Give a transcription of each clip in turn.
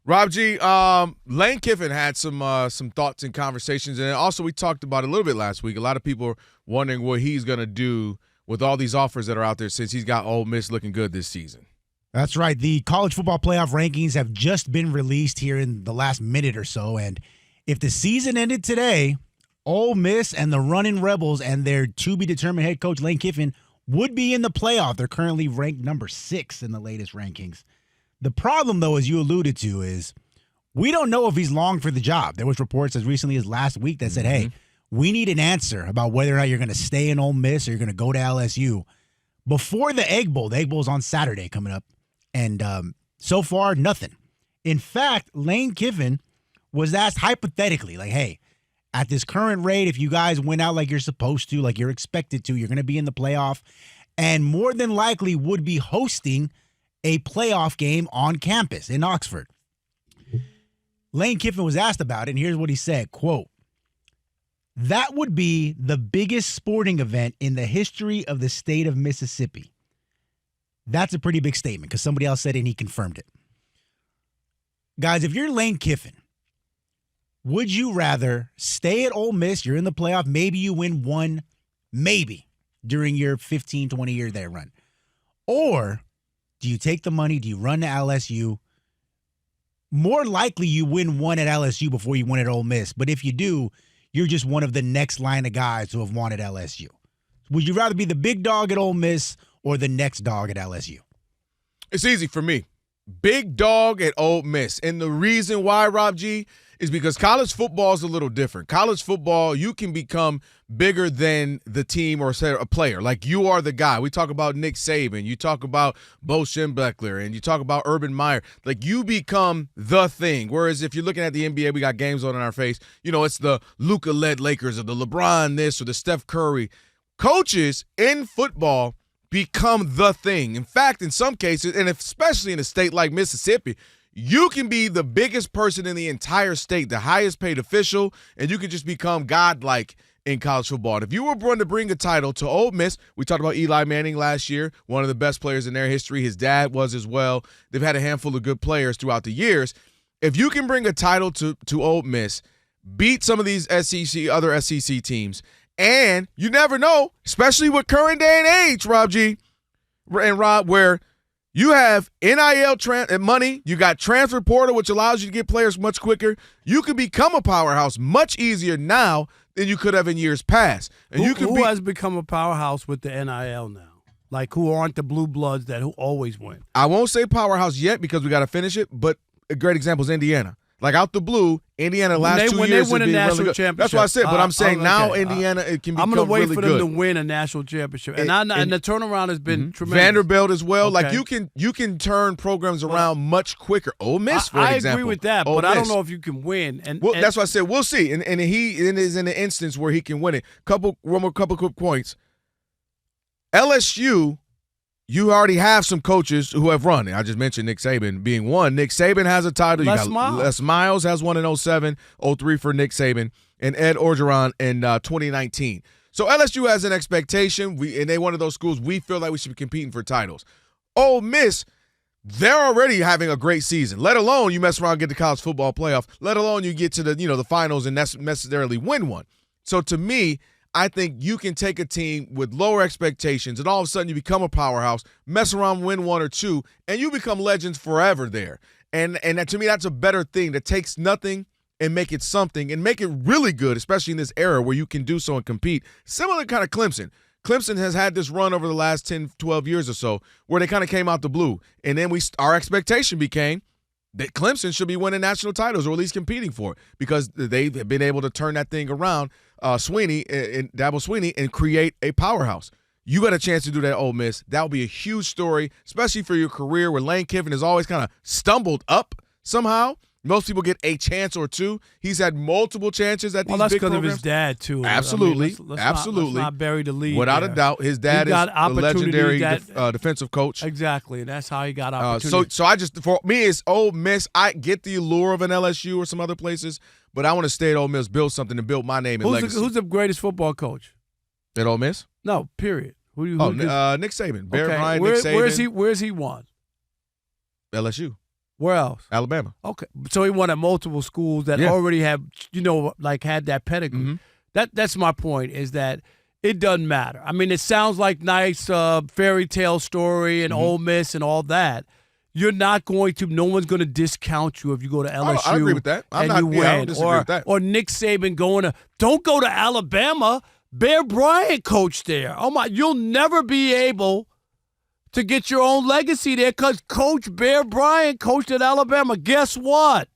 Rob G, Lane Kiffin had some thoughts and conversations, and also we talked about it a little bit last week. A lot of people are wondering what he's going to do with all these offers that are out there since he's got Ole Miss looking good this season. That's right. The college football playoff rankings have just been released here in the last minute or so, and if the season ended today, Ole Miss and the running Rebels and their to-be-determined head coach Lane Kiffin would be in the playoff. They're currently ranked number 6 in the latest rankings. The problem, though, as you alluded to, is we don't know if he's long for the job. There was reports as recently as last week that said, hey, we need an answer about whether or not you're going to stay in Ole Miss or you're going to go to LSU before the Egg Bowl. The Egg Bowl's on Saturday coming up. And so far, nothing. In fact, Lane Kiffin was asked hypothetically, like, hey, at this current rate, if you guys went out like you're supposed to, like you're expected to, you're going to be in the playoff and more than likely would be hosting a playoff game on campus in Oxford. Lane Kiffin was asked about it, and here's what he said, quote, "That would be the biggest sporting event in the history of the state of Mississippi." That's a pretty big statement because somebody else said it and he confirmed it. Guys, if you're Lane Kiffin, would you rather stay at Ole Miss, you're in the playoff, maybe you win one, maybe, during your 15, 20-year there run, or do you take the money? Do you run to LSU? More likely you win one at LSU before you win at Ole Miss. But if you do, you're just one of the next line of guys who have won at LSU. Would you rather be the big dog at Ole Miss or the next dog at LSU? It's easy for me. Big dog at Ole Miss. And the reason why, Rob G, is because college football is a little different. College football, you can become bigger than the team or say a player. Like you are the guy. We talk about Nick Saban. You talk about Bo Schembechler, and you talk about Urban Meyer. Like you become the thing. Whereas if you're looking at the NBA, we got games on in our face. You know, it's the Luka-led Lakers or the LeBron this or the Steph Curry. Coaches in football become the thing. In fact, in some cases, and especially in a state like Mississippi, you can be the biggest person in the entire state, the highest paid official, and you can just become godlike in college football. And if you were born to bring a title to Ole Miss, we talked about Eli Manning last year, one of the best players in their history. His dad was as well. They've had a handful of good players throughout the years. If you can bring a title to Ole Miss, beat some of these other SEC teams, and you never know, especially with current day and age, Rob G and Rob, where you have NIL money, you got transfer portal, which allows you to get players much quicker. You can become a powerhouse much easier now than you could have in years past. And who has become a powerhouse with the NIL now? Like who aren't the blue bloods who always win? I won't say powerhouse yet because we got to finish it, but a great example is Indiana. Like out the blue, Indiana last 2 years when they win a national really championship. That's what I said, but I'm saying now Indiana it can become really good. I'm going to wait for them to win a national championship, and the turnaround has been tremendous. Vanderbilt as well. Okay. Like you can turn programs around much quicker. Ole Miss, for example. I agree with that, but I don't know if you can win. And that's what I said. We'll see. And he is in an instance where he can win it. Couple quick points. LSU. You already have some coaches who have run. I just mentioned Nick Saban being one. Nick Saban has a title. Les Miles has one in 07, 03 for Nick Saban, and Ed Orgeron in 2019. So LSU has an expectation, and they're one of those schools we feel like we should be competing for titles. Ole Miss, they're already having a great season, let alone you mess around and get the college football playoff, let alone you get to the finals and necessarily win one. So to me, I think you can take a team with lower expectations and all of a sudden you become a powerhouse, mess around, win one or two, and you become legends forever there. And to me, that's a better thing that takes nothing and make it something and make it really good, especially in this era where you can do so and compete. Similar kind of Clemson. Clemson has had this run over the last 10, 12 years or so where they kind of came out the blue. And then our expectation became that Clemson should be winning national titles or at least competing for it because they've been able to turn that thing around, Dabo Swinney, and create a powerhouse. You got a chance to do that at Ole Miss. That would be a huge story, especially for your career where Lane Kiffin has always kind of stumbled up somehow. Most people get a chance or two. He's had multiple chances at these big programs. Well, that's because of his dad, too. Absolutely. Let's not bury the lead. Without a doubt. His dad is a legendary defensive coach. Exactly, and that's how he got opportunity. For me, it's Ole Miss. I get the allure of an LSU or some other places, but I want to stay at Ole Miss, build something, and build my name and legacy. Who's the greatest football coach? At Ole Miss? No, period. Nick Saban. Bear Bryant, Nick Saban. Where's he won? LSU. Where else? Alabama. Okay, so he won at multiple schools that already have, had that pedigree. Mm-hmm. That's my point, is that it doesn't matter. I mean, it sounds like nice fairy tale story and Ole Miss and all that. You're not going to. No one's going to discount you if you go to LSU. I agree with that. You win. I don't disagree with that. Or Nick Saban don't go to Alabama. Bear Bryant coached there. Oh my! You'll never be able to get your own legacy there because Coach Bear Bryant coached at Alabama. Guess what?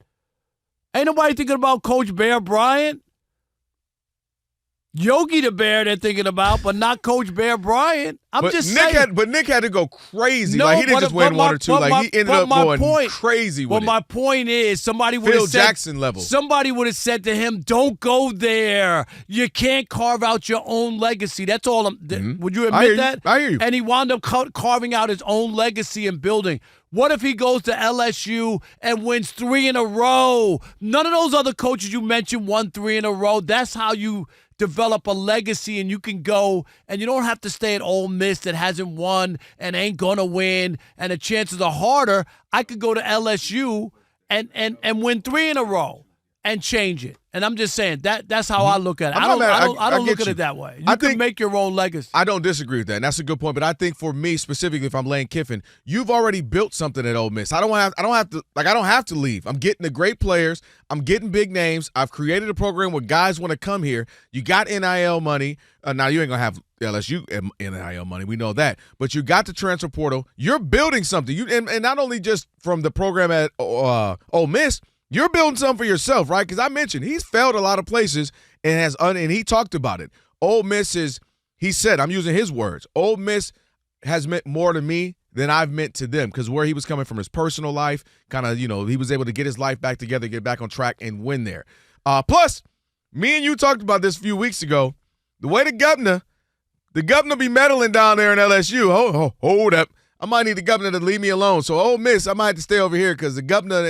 Ain't nobody thinking about Coach Bear Bryant. Yogi the Bear they're thinking about, but not Coach Bear Bryant. Nick had to go crazy. He didn't just win one or two. He ended up going crazy with it. But my point is, somebody would have said, Phil Jackson level. Somebody would have said to him, "Don't go there. You can't carve out your own legacy." That's all. Would you admit that? I hear you. And he wound up carving out his own legacy and building. What if he goes to LSU and wins 3 in a row? None of those other coaches you mentioned won 3 in a row. That's how you develop a legacy, and you can go, and you don't have to stay at Ole Miss that hasn't won and ain't gonna win, and the chances are harder. I could go to LSU and win 3 in a row and change it. And I'm just saying that's how I look at it. I don't look at it that way. You can make your own legacy. I don't disagree with that. And that's a good point. But I think for me specifically, if I'm Lane Kiffin, you've already built something at Ole Miss. I don't have to leave. I'm getting the great players. I'm getting big names. I've created a program where guys want to come here. You got NIL money. Now you ain't gonna have LSU NIL money. We know that. But you got the transfer portal. You're building something. And not only just from the program at Ole Miss. You're building something for yourself, right? Because I mentioned he's failed a lot of places and he talked about it. Ole Miss he said, I'm using his words, Ole Miss has meant more to me than I've meant to them, because where he was coming from his personal life, kind of, he was able to get his life back together, get back on track, and win there. Plus, me and you talked about this a few weeks ago. The way the governor be meddling down there in LSU. Hold up. I might need the governor to leave me alone. So, Ole Miss, I might have to stay over here because the governor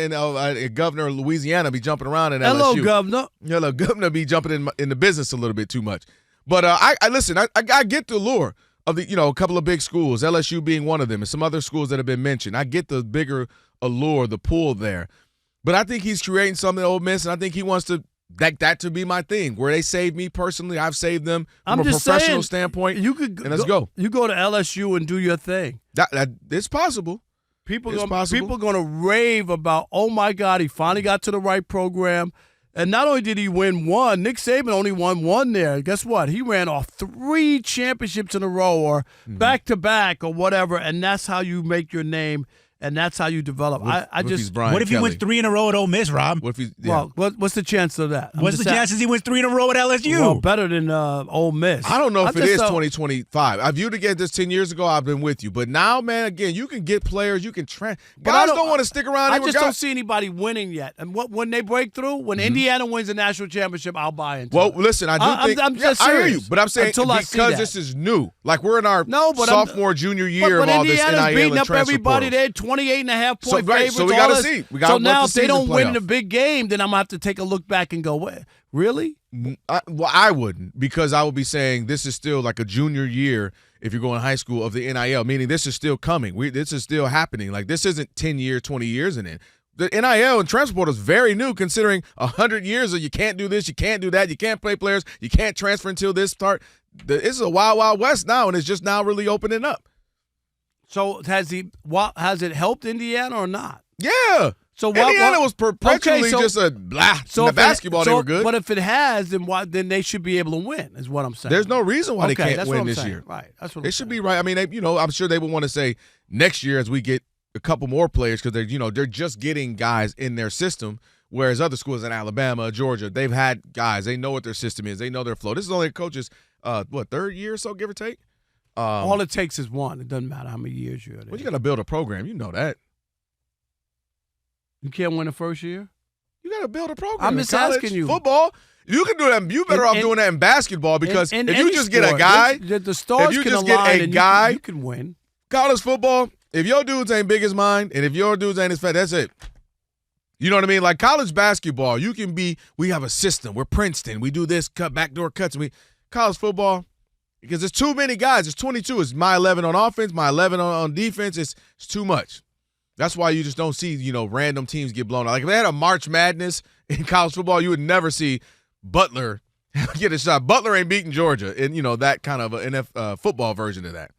governor of Louisiana be jumping around in LSU. Hello, governor. Hello, governor be jumping in the business a little bit too much. But I listen. I get the allure of the a couple of big schools, LSU being one of them, and some other schools that have been mentioned. I get the bigger allure, the pull there. But I think he's creating something at Ole Miss, and I think he wants to that to be my thing, where they saved me personally. I've saved them from a professional standpoint. And let's go. You go to LSU and do your thing. It's possible. People are going to rave about, oh, my God, he finally got to the right program. And not only did he win one, Nick Saban only won one there. Guess what? He ran off 3 championships in a row or back-to-back or whatever, and that's how you make your name. And that's how you develop. What if he wins 3 in a row at Ole Miss, Rob? Well, what's the chance of that? What's the chances he wins 3 in a row at LSU? Well, better than Ole Miss. I don't know if it is 2025. I viewed again this 10 years ago. I've been with you, but now, man, again, you can get players. You can guys don't want to stick around. I just don't see anybody winning yet. And when they break through, when Indiana wins the national championship, I'll buy into it. Well, listen, I do think. I'm just I serious. hear you, but I'm saying because this is new. Like we're in our sophomore, junior year of all this NIL and transfer portal. But Indiana's beating up everybody. They're 28.5 point favorites. So we got to see. So now if they don't win the big game, then I'm going to have to take a look back and go, really? I wouldn't, because I would be saying this is still like a junior year if you're going to high school of the NIL, meaning this is still coming. This is still happening. Like this isn't 10 years, 20 years in it. The NIL and transfer portal is very new, considering 100 years of you can't do this, you can't do that, you can't play players, you can't transfer until this start. This is a wild, wild west now, and it's just now really opening up. So has it helped Indiana or not? Yeah. So Indiana was perpetually just a blah. So in the basketball, they were good. But if it has, then they should be able to win, is what I'm saying. There's no reason why they can't win this year. Right. That's what they should be right. I mean, I'm sure they would want to say next year as we get a couple more players, because they're just getting guys in their system, whereas other schools in Alabama, Georgia, they've had guys. They know what their system is. They know their flow. This is only a coach's third year or so, give or take. All it takes is one. It doesn't matter how many years you're there. Well, you got to build a program. You know that. You can't win the first year? You got to build a program. I'm just asking you. Football, you can do that. You better off doing that in basketball, because if you just get a guy, the stars if you can just get a guy, you can win. College football, if your dudes ain't big as mine, and if your dudes ain't as fat, that's it. You know what I mean? Like college basketball, we have a system. We're Princeton. We do this, backdoor cuts. College football, because there's too many guys. It's 22. It's my 11 on offense, my 11 on defense. It's too much. That's why you just don't see, random teams get blown out. Like if they had a March Madness in college football, you would never see Butler get a shot. Butler ain't beating Georgia in, that kind of a football version of that.